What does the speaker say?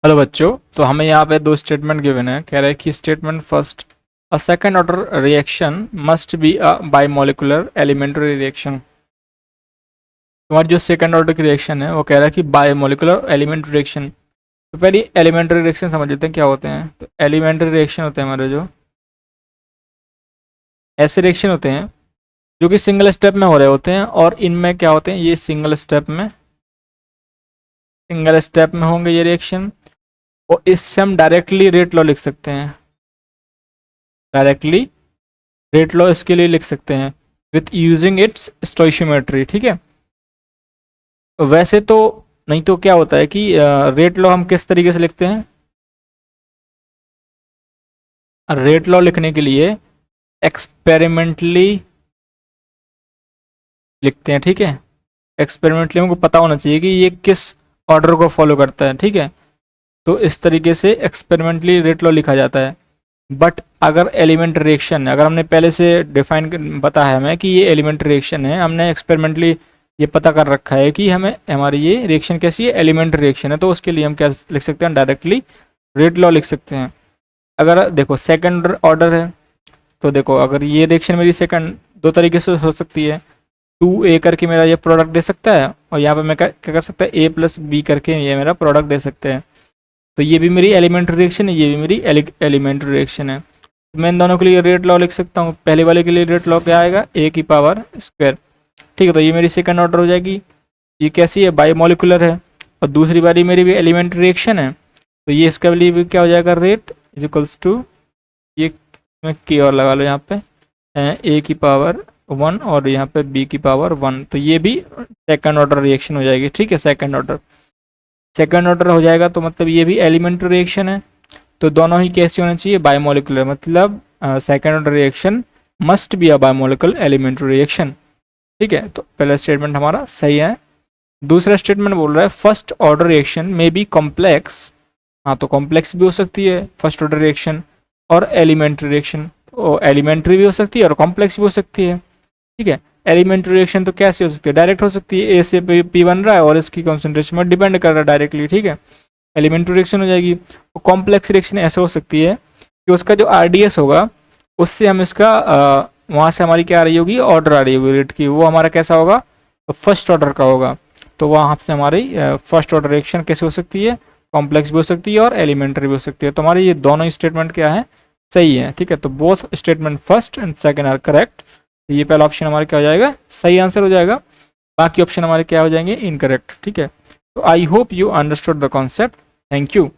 Hello बच्चों, तो हमें यहाँ पे दो स्टेटमेंट गिवन है। कह रहा है कि statement first, a second order reaction must be a bimolecular elementary reaction. तुम्हारी जो सेकंड ऑर्डर की रिएक्शन है वो कह रहा है कि बायमोलिकुलर एलिमेंट्री रिएक्शन। तो पहले एलिमेंट्री रिएक्शन समझ लेते हैं क्या होते हैं। तो एलिमेंट्री रिएक्शन होते हैं हमारे जो ऐसे रिएक्शन होते हैं जो कि सिंगल स्टेप में हो रहे होते हैं, और इनमें क्या होते हैं, ये सिंगल स्टेप में होंगे ये रिएक्शन। और इससे हम डायरेक्टली रेट लॉ लिख सकते हैं। डायरेक्टली रेट लॉ इसके लिए लिख सकते हैं विथ यूजिंग इट्स स्टोइशियोमेट्री। ठीक है, वैसे तो नहीं तो क्या होता है कि रेट लॉ हम किस तरीके से लिखते हैं। रेट लॉ लिखने के लिए एक्सपेरिमेंटली लिखते हैं। ठीक है, एक्सपेरिमेंटली हमको पता होना चाहिए कि ये किस ऑर्डर को फॉलो करता है। ठीक है, तो इस तरीके से एक्सपेरिमेंटली रेट लॉ लिखा जाता है। बट अगर एलिमेंट रिएक्शन, अगर हमने पहले से डिफाइन पता है हमें कि ये एलिमेंट रिएक्शन है, हमने एक्सपेरिमेंटली ये पता कर रखा है कि हमें हमारी ये रिएक्शन कैसी है, एलिमेंट रिएक्शन है, तो उसके लिए हम क्या लिख सकते हैं, डायरेक्टली रेट लॉ लिख सकते हैं। अगर देखो सेकंड ऑर्डर है तो देखो अगर ये रिएक्शन मेरी सेकंड दो तरीके से हो सकती है। 2a करके मेरा ये प्रोडक्ट दे सकता है, और यहाँ पे मैं क्या कर सकता है, a प्लस बी करके ये मेरा प्रोडक्ट दे सकते हैं। तो ये भी मेरी एलिमेंट्री रिएक्शन है, ये भी मेरी एलिमेंट्री रिएक्शन है। तो मैं इन दोनों के लिए रेट लॉ लिख सकता हूँ। पहले वाले के लिए रेट लॉ क्या आएगा, a की पावर स्क्वायर। ठीक है, तो ये मेरी सेकंड ऑर्डर हो जाएगी। ये कैसी है, बायोमोलिकुलर है, और दूसरी वाली मेरी भी एलिमेंट्री रिएक्शन है, तो ये इसका लिए भी क्या हो जाएगा, रेट इज इक्वल्स टू, ये मैं के और लगा लो यहाँ पे, a की पावर 1 और यहाँ पे b की पावर 1। तो ये भी सेकंड ऑर्डर रिएक्शन हो जाएगी। ठीक है, सेकंड ऑर्डर हो जाएगा, तो मतलब ये भी एलिमेंट्री रिएक्शन है। तो दोनों ही कैसे होने चाहिए, बायोमोलिकुलर, मतलब second order reaction must be a biomolecular elementary reaction. ठीक है, तो पहला स्टेटमेंट हमारा सही है। दूसरा स्टेटमेंट बोल रहा है first order reaction may be complex. हाँ, तो कॉम्प्लेक्स भी हो सकती है फर्स्ट ऑर्डर रिएक्शन, और एलिमेंट्री रिएक्शन, तो एलिमेंट्री भी हो सकती है और कॉम्प्लेक्स भी हो सकती है। ठीक है, एलिमेंट्री रिएक्शन तो कैसे हो सकती है, डायरेक्ट हो सकती है, ए से पी बन रहा है और इसकी कॉन्सेंट्रेशन में डिपेंड कर रहा है डायरेक्टली। ठीक है, एलिमेंट्री रिएक्शन हो जाएगी। और कॉम्प्लेक्स रिएक्शन ऐसे हो सकती है कि उसका जो RDS होगा उससे हम इसका वहाँ से हमारी क्या आ रही होगी, ऑर्डर आ रही होगी रेट की, वो हमारा कैसा होगा, फर्स्ट ऑर्डर का होगा। तो वहाँ से हमारी फर्स्ट ऑर्डर रिएक्शन कैसे हो सकती है, कॉम्प्लेक्स भी हो सकती है और एलिमेंट्री भी हो सकती है। तो हमारे ये दोनों ही स्टेटमेंट क्या है, सही है। ठीक है, तो both statement first and second are correct. ये पहला ऑप्शन हमारा क्या हो जाएगा, सही आंसर हो जाएगा। बाकी ऑप्शन हमारे क्या हो जाएंगे, इनकरेक्ट। ठीक है, तो I hope you understood the concept. Thank you.